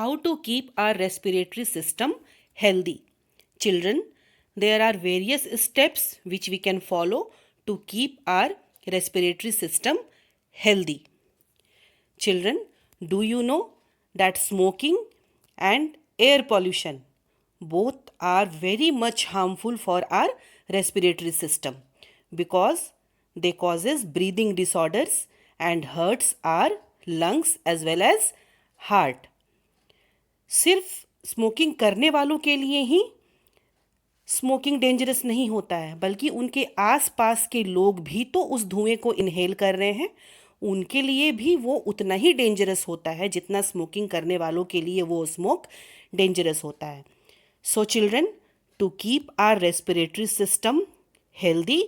how to keep our respiratory system healthy. Children, there are various steps which we can follow to keep our respiratory system healthy. Children, do you know that smoking and air pollution both are very much harmful for our respiratory system because they causes breathing disorders and hurts our lungs as well as heart. सिर्फ smoking करने वालों के लिए ही smoking dangerous नहीं होता है, बल्कि उनके आसपास के लोग भी तो उस धुएं को इनहेल कर रहे हैं, उनके लिए भी वो उतना ही डेंजरस होता है जितना स्मोकिंग करने वालों के लिए वो स्मोक डेंजरस होता है. So children, to keep our respiratory system healthy,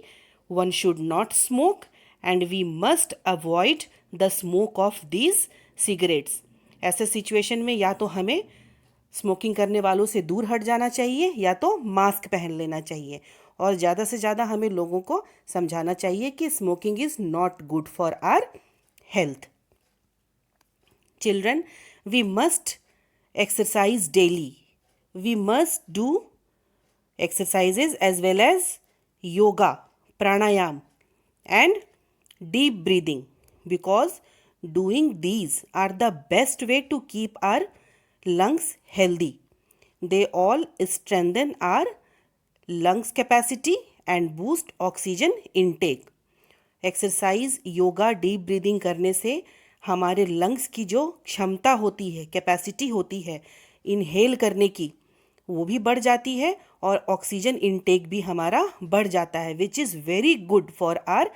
one should not smoke and we must avoid the smoke of these cigarettes. ऐसे सिचुएशन में या तो हमें स्मोकिंग करने वालों से दूर हट जाना चाहिए या तो मास्क पहन लेना चाहिए, और ज़्यादा से ज़्यादा हमें लोगों को समझाना चाहिए कि smoking is not good for our health. Children, we must exercise daily. We must do exercises as well as yoga, pranayam and deep breathing, because doing these are the best way to keep our lungs healthy. They all strengthen our lungs capacity and boost oxygen intake. Exercise, yoga, deep breathing करने से हमारे lungs की जो क्षमता होती है, capacity होती है इनहेल करने की, वो भी बढ़ जाती है और ऑक्सीजन इनटेक भी हमारा बढ़ जाता है, which is very good for our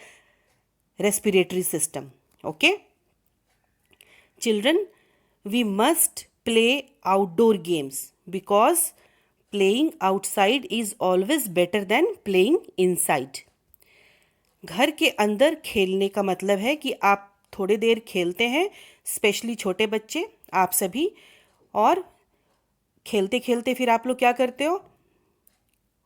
respiratory system. Okay children, we must play outdoor games because playing outside is always better than playing inside. घर के अंदर खेलने का मतलब है कि आप थोड़ी देर खेलते हैं, स्पेशली छोटे बच्चे, आप सभी, और खेलते खेलते फिर आप लोग क्या करते हो,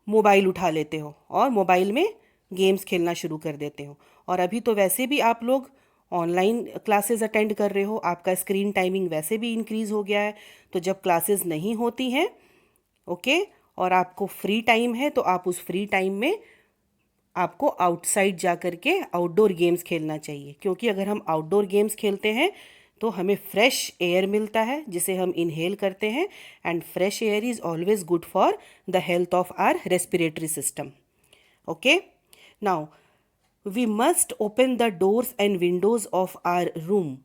मोबाइल उठा लेते हो और मोबाइल में गेम्स खेलना शुरू कर देते हो. और अभी तो वैसे भी आप लोग ऑनलाइन क्लासेस अटेंड कर रहे हो, आपका स्क्रीन टाइमिंग वैसे भी इंक्रीज़ हो गया है. तो जब क्लासेस नहीं होती हैं, ओके, और आपको फ्री टाइम है, तो आप उस फ्री टाइम में आपको आउटसाइड जा कर के आउटडोर गेम्स खेलना चाहिए, क्योंकि अगर हम आउटडोर गेम्स खेलते हैं तो हमें फ्रेश एयर मिलता है जिसे हम इनहेल करते हैं, and fresh air is always good for the health of our respiratory system. Okay, now we must open the doors and windows of our room.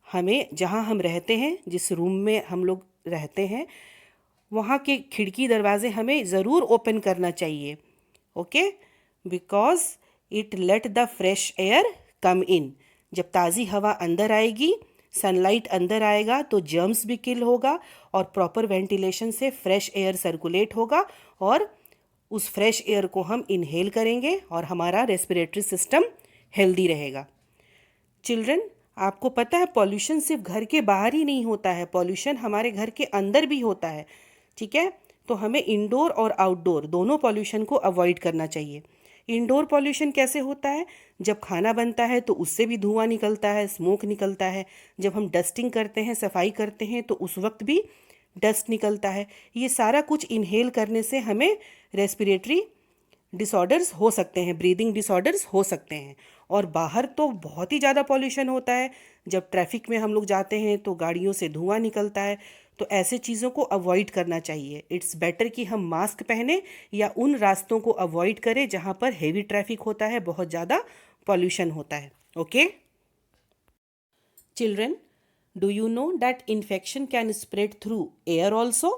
हमें जहाँ हम रहते हैं, जिस रूम में हम लोग रहते हैं, वहाँ के खिड़की दरवाजे हमें ज़रूर ओपन करना चाहिए. Okay, because it let the fresh air come in. जब ताज़ी हवा अंदर आएगी, सनलाइट अंदर आएगा, तो जर्म्स भी किल होगा और प्रॉपर वेंटिलेशन से फ्रेश एयर सर्कुलेट होगा, और उस फ्रेश एयर को हम इनहेल करेंगे और हमारा रेस्पिरेटरी सिस्टम हेल्दी रहेगा. चिल्ड्रन, आपको पता है पॉल्यूशन सिर्फ घर के बाहर ही नहीं होता है, पॉल्यूशन हमारे घर के अंदर भी होता है. ठीक है, तो हमें इंडोर और आउटडोर दोनों पॉल्यूशन को अवॉइड करना चाहिए. इंडोर पॉल्यूशन कैसे होता है? जब खाना बनता है तो उससे भी धुआं निकलता है, स्मोक निकलता है. जब हम डस्टिंग करते हैं, सफाई करते हैं, तो उस वक्त भी डस्ट निकलता है. ये सारा कुछ इनहेल करने से हमें रेस्पिरेटरी डिसऑर्डर्स हो सकते हैं, ब्रीदिंग डिसऑर्डर्स हो सकते हैं. और बाहर तो बहुत ही ज़्यादा पॉल्यूशन होता है. जब ट्रैफिक में हम लोग जाते हैं तो गाड़ियों से धुआं निकलता है. तो ऐसे चीज़ों को अवॉइड करना चाहिए. इट्स बेटर कि हम मास्क पहने या उन रास्तों को अवॉइड करें जहाँ पर हेवी ट्रैफिक होता है, बहुत ज़्यादा पॉल्यूशन होता है. Okay children, do you know that infection can spread through air also?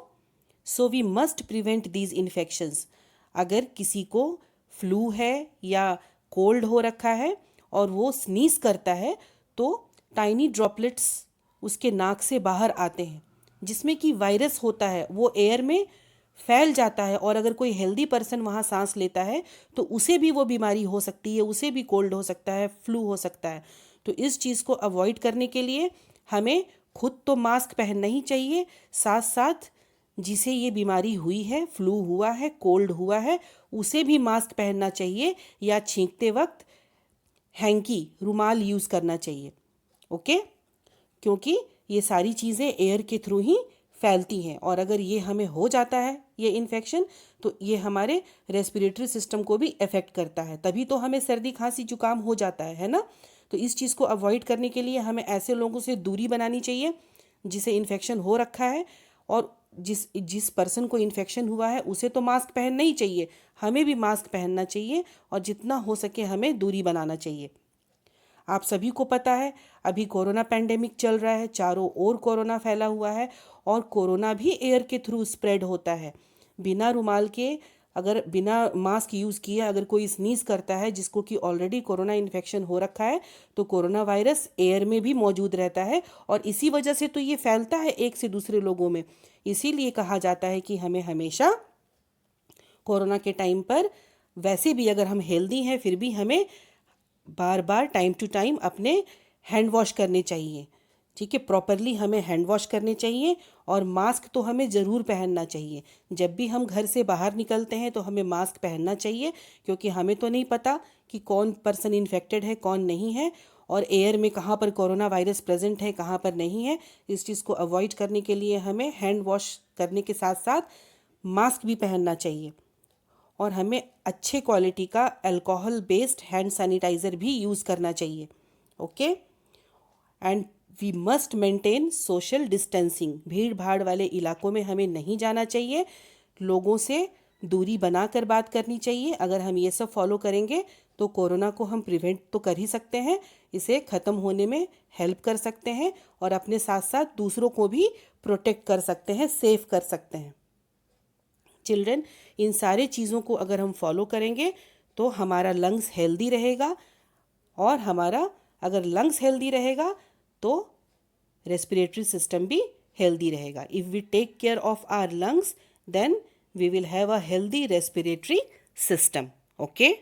So we must prevent these infections. अगर किसी को फ्लू है या कोल्ड हो रखा है और वो स्नीज करता है, तो टाइनी ड्रॉपलेट्स उसके नाक से बाहर आते हैं, जिसमें कि वायरस होता है, वो एयर में फैल जाता है. और अगर कोई हेल्दी पर्सन वहाँ सांस लेता है तो उसे भी वो बीमारी हो सकती है, उसे भी कोल्ड हो सकता है, फ्लू हो सकता है. तो इस चीज़ को अवॉइड करने के लिए हमें खुद तो मास्क पहनना ही चाहिए, साथ साथ जिसे ये बीमारी हुई है, फ्लू हुआ है, कोल्ड हुआ है, उसे भी मास्क पहनना चाहिए, या छींकते वक्त हैंकी, रुमाल यूज़ करना चाहिए. ओके, क्योंकि ये सारी चीज़ें एयर के थ्रू ही फैलती हैं, और अगर ये हमें हो जाता है ये इन्फेक्शन, तो ये हमारे रेस्पिरेटरी सिस्टम को भी अफेक्ट करता है, तभी तो हमें सर्दी खांसी जुकाम हो जाता है ना। तो इस चीज़ को अवॉइड करने के लिए हमें ऐसे लोगों से दूरी बनानी चाहिए जिसे इन्फेक्शन हो रखा है, और जिस जिस पर्सन को इन्फेक्शन हुआ है उसे तो मास्क पहनना ही चाहिए, हमें भी मास्क पहनना चाहिए, और जितना हो सके हमें दूरी बनाना चाहिए। आप सभी को पता है अभी कोरोना पैंडेमिक चल रहा है, चारों ओर कोरोना फैला हुआ है, और कोरोना भी एयर के थ्रू स्प्रेड होता है। बिना रुमाल के, अगर बिना मास्क यूज़ किए अगर कोई स्नीज करता है जिसको कि ऑलरेडी कोरोना इन्फेक्शन हो रखा है, तो कोरोना वायरस एयर में भी मौजूद रहता है, और इसी वजह से तो ये फैलता है एक से दूसरे लोगों में। इसीलिए कहा जाता है कि हमें हमेशा कोरोना के टाइम पर, वैसे भी अगर हम हेल्दी हैं फिर भी हमें बार बार टाइम टू टाइम अपने हैंड वॉश करने चाहिए, ठीक है, प्रॉपरली हमें हैंड वॉश करने चाहिए, और मास्क तो हमें ज़रूर पहनना चाहिए। जब भी हम घर से बाहर निकलते हैं तो हमें मास्क पहनना चाहिए, क्योंकि हमें तो नहीं पता कि कौन पर्सन इन्फेक्टेड है कौन नहीं है, और एयर में कहाँ पर कोरोना वायरस प्रेजेंट है कहाँ पर नहीं है। इस चीज़ को अवॉइड करने के लिए हमें हैंड वॉश करने के साथ साथ मास्क भी पहनना चाहिए, और हमें अच्छे क्वालिटी का अल्कोहल बेस्ड हैंड सैनिटाइज़र भी यूज़ करना चाहिए। Okay, and we must maintain social distancing. भीड़ भाड़ वाले इलाकों में हमें नहीं जाना चाहिए, लोगों से दूरी बनाकर बात करनी चाहिए। अगर हम ये सब फॉलो करेंगे तो कोरोना को हम प्रिवेंट तो कर ही सकते हैं, इसे ख़त्म होने में हेल्प कर सकते हैं, और अपने साथ साथ दूसरों को भी प्रोटेक्ट कर सकते हैं, सेफ कर सकते हैं। चिल्ड्रन, इन सारे चीज़ों को अगर हम फॉलो करेंगे तो हमारा लंग्स हेल्दी रहेगा, और हमारा अगर लंग्स हेल्दी रहेगा तो रेस्पिरेटरी सिस्टम भी हेल्दी रहेगा। If we take care of our lungs, then we will have a healthy respiratory system. Okay.